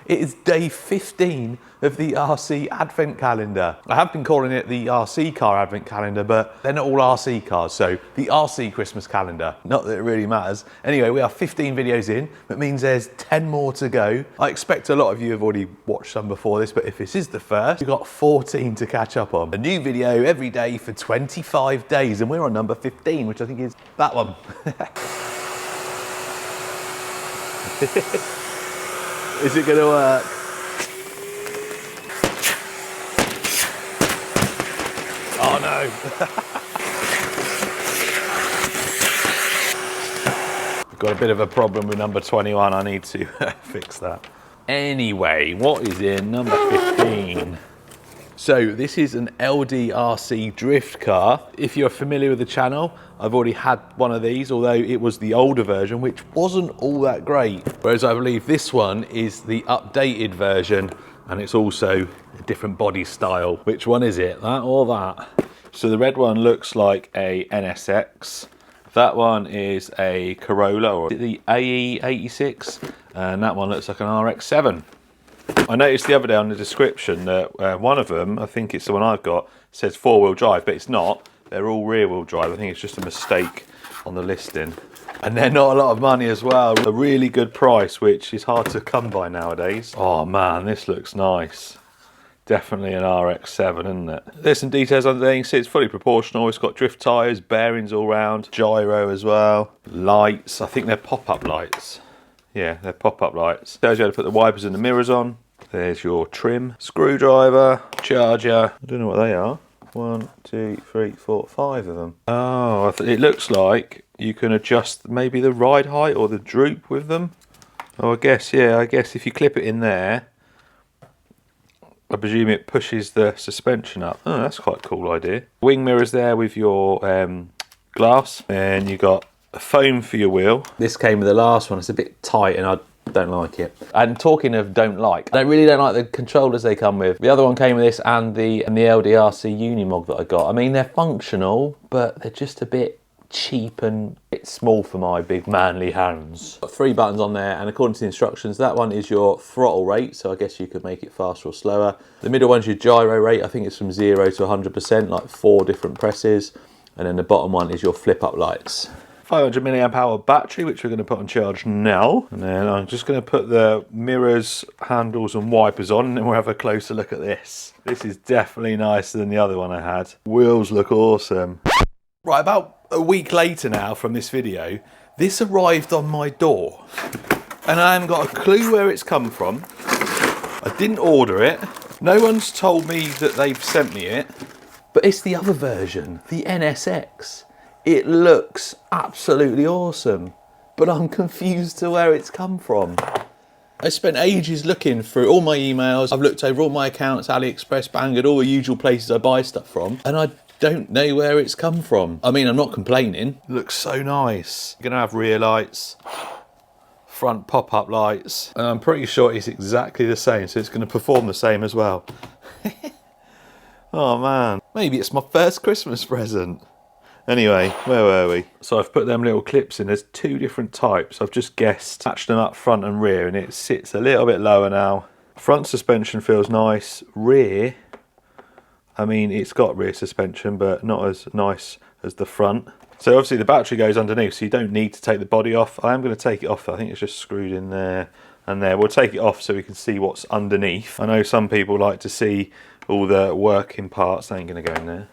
It is day 15 of the RC Advent Calendar. I have been calling it the RC Car Advent Calendar, but they're not all RC cars, so the RC Christmas Calendar. Not that it really matters. Anyway, we are 15 videos in. That means there's 10 more to go. I expect a lot of you have already watched some before this, but if this is the first, you've got 14 to catch up on. A new video every day for 25 days, and we're on number 15, which I think is that one. Is it going to work? Oh no! I've got a bit of a problem with number 21. I need to fix that. Anyway, what is in number 15? So this is an LDRC drift car. If you're familiar with the channel, I've already had one of these, although it was the older version, which wasn't all that great. Whereas I believe this one is the updated version, and it's also a different body style. Which one is it, that or that? So the red one looks like a NSX. That one is a Corolla, or the AE86, and that one looks like an RX7. I noticed the other day on the description that one of them, I think it's the one I've got, says four-wheel drive, but it's not. They're all rear-wheel drive. I think it's just a mistake on the listing. And they're not a lot of money as well. A really good price, which is hard to come by nowadays. Oh man, this looks nice. Definitely an RX7, isn't it? There's some details underneath. It's fully proportional. It's got drift tyres, bearings all round, gyro as well, lights. I think they're pop-up lights. Yeah, they're pop-up lights. Tells you how to put the wipers and the mirrors on. There's your trim, screwdriver, charger. I don't know what they are. 1, 2, 3, 4, 5 of them. Oh, it looks like you can adjust maybe the ride height or the droop with them. Oh, I guess, yeah, I guess if you clip it in there, I presume it pushes the suspension up. Oh, that's quite a cool idea. Wing mirrors there with your glass. And you got a foam for your wheel. This came with the last one. It's a bit tight and I don't like it. And talking of don't like, I really don't like the controllers they come with. The other one came with this and the LDRC Unimog that I got. I mean, they're functional, but they're just a bit cheap and a bit small for my big manly hands. Got 3 buttons on there, and according to the instructions, that one is your throttle rate, so I guess you could make it faster or slower. The middle one's your gyro rate. I think it's from 0 to 100%, like 4 different presses. And then the bottom one is your flip up lights. 500 milliamp hour battery, which we're going to put on charge now. And then I'm just going to put the mirrors, handles and wipers on, and then we'll have a closer look at this. This is definitely nicer than the other one I had. Wheels look awesome. Right, about a week later now from this video, this arrived on my door. And I haven't got a clue where it's come from. I didn't order it. No one's told me that they've sent me it. But it's the other version, the NSX. It looks absolutely awesome, but I'm confused to where it's come from. I spent ages looking through all my emails. I've looked over all my accounts, AliExpress, Banggood, all the usual places I buy stuff from, and I don't know where it's come from. I mean, I'm not complaining. It looks so nice. You're gonna have rear lights, front pop-up lights, and I'm pretty sure it's exactly the same, so it's gonna perform the same as well. Oh man, maybe it's my first Christmas present. Anyway, where were we? So I've put them little clips in. There's 2 different types. I've just guessed, matched them up front and rear, and it sits a little bit lower now. Front suspension feels nice. Rear, I mean, it's got rear suspension, but not as nice as the front. So obviously the battery goes underneath, so you don't need to take the body off. I am going to take it off. I think it's just screwed in there and there. We'll take it off so we can see what's underneath. I know some people like to see all the working parts. They ain't going to go in there.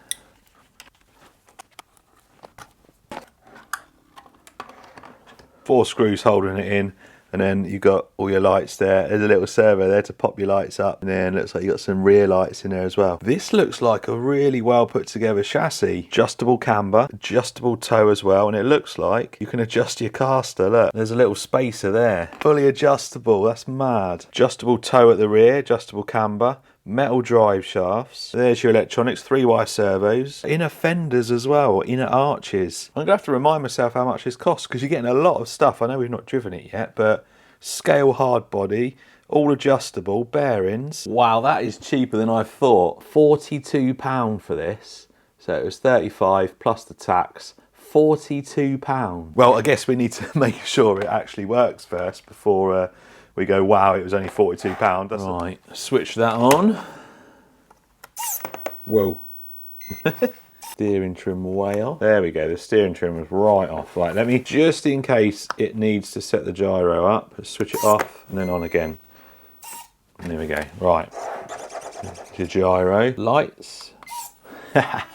4 screws holding it in, and then you've got all your lights there. There's a little servo there to pop your lights up, and then it looks like you got some rear lights in there as well. This looks like a really well put together chassis. Adjustable camber, adjustable toe as well, and it looks like you can adjust your caster. Look, there's a little spacer there. Fully adjustable, that's mad. Adjustable toe at the rear, adjustable camber. Metal drive shafts. There's your electronics, 3-wire servos. Inner fenders as well, inner arches. I'm going to have to remind myself how much this costs, because you're getting a lot of stuff. I know we've not driven it yet, but scale hard body, all adjustable, bearings. Wow, that is cheaper than I thought. £42 for this. So it was 35 plus the tax. £42. Well, I guess we need to make sure it actually works first before we go, wow, it was only £42. Right, switch that on. Whoa. Steering trim way off. There we go, the steering trim was right off. Right, let me, just in case it needs to set the gyro up, let's switch it off and then on again. And there we go. Right, your gyro. Lights. That's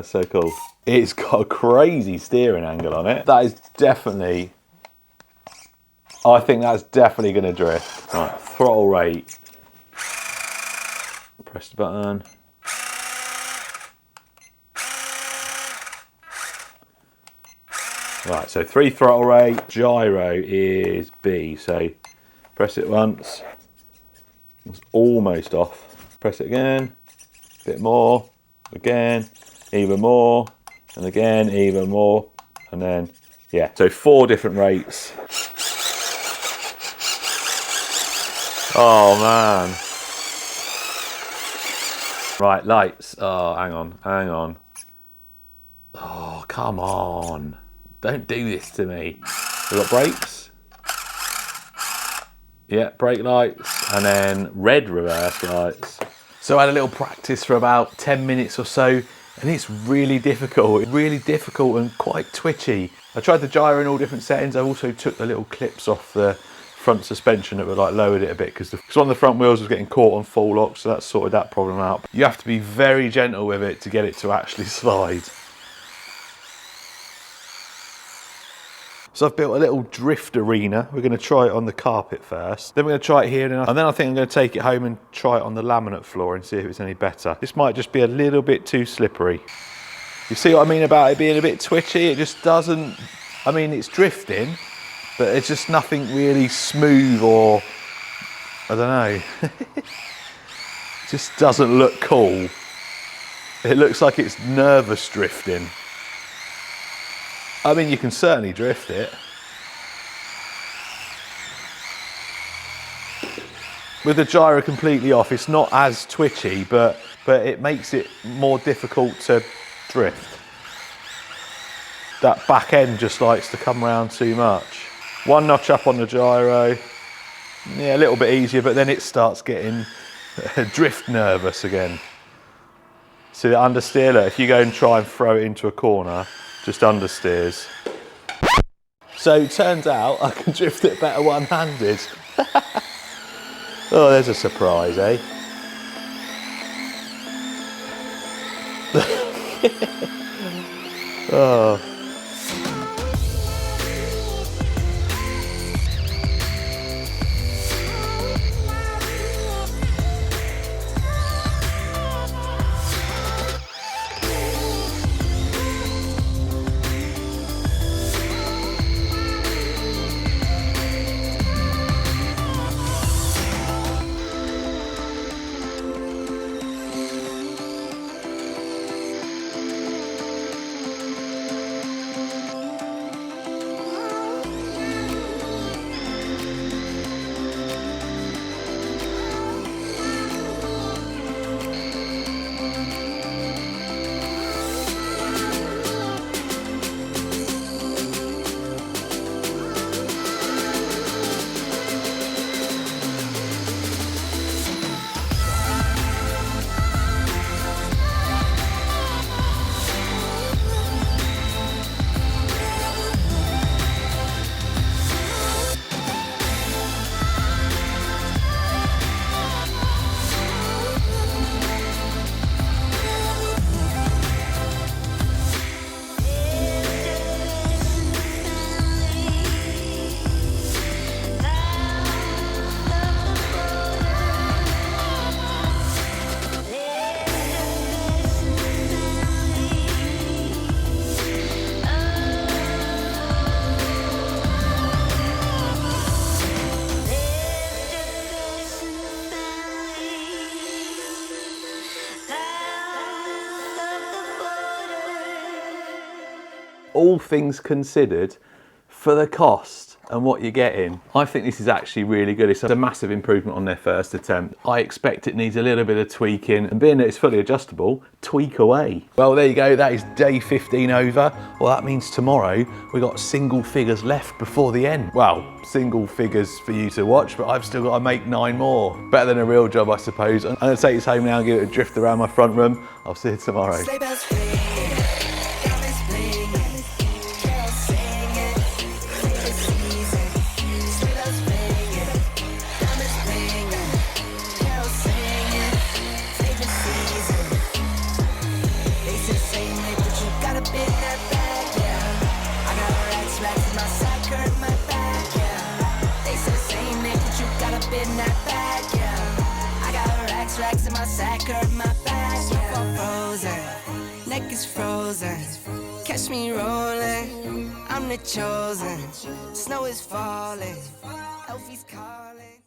so cool. It's got a crazy steering angle on it. That is definitely, I think that's definitely going to drift. Right, throttle rate. Press the button. Right, so 3 throttle rate, gyro is B, so press it once, it's almost off. Press it again, a bit more, again, even more, and again, even more, and then, yeah. So 4 different rates. Oh man. Right, lights, oh, hang on. Oh, come on. Don't do this to me. We've got brakes. Yeah, brake lights, and then red reverse lights. So I had a little practice for about 10 minutes or so, and it's really difficult and quite twitchy. I tried the gyro in all different settings. I also took the little clips off the front suspension that were like lowered it a bit because one of the front wheels was getting caught on full lock, so that sorted that problem out. You have to be very gentle with it to get it to actually slide. So I've built a little drift arena. We're going to try it on the carpet first. Then we're going to try it here, and then I think I'm going to take it home and try it on the laminate floor and see if it's any better. This might just be a little bit too slippery. You see what I mean about it being a bit twitchy? It just doesn't, I mean, it's drifting, but it's just nothing really smooth or, I don't know. It just doesn't look cool. It looks like it's nervous drifting. I mean, you can certainly drift it. With the gyro completely off, it's not as twitchy, but it makes it more difficult to drift. That back end just likes to come around too much. 1 notch up on the gyro. Yeah, a little bit easier, but then it starts getting drift nervous again. See the understeer, look, if you go and try and throw it into a corner, just understeers. So it turns out I can drift it better one-handed. Oh, there's a surprise, eh? Oh. All things considered, for the cost, and what you're getting. I think this is actually really good. It's a massive improvement on their first attempt. I expect it needs a little bit of tweaking, and being that it's fully adjustable, tweak away. Well, there you go, that is day 15 over. Well, that means tomorrow we got single figures left before the end. Well, single figures for you to watch, but I've still got to make 9 more. Better than a real job, I suppose. I'm gonna take this home now and give it a drift around my front room. I'll see you tomorrow. Racks in my sack, hurt my back. So frozen, neck is frozen. Catch me rolling, I'm the chosen. Snow is falling, Elfie's calling.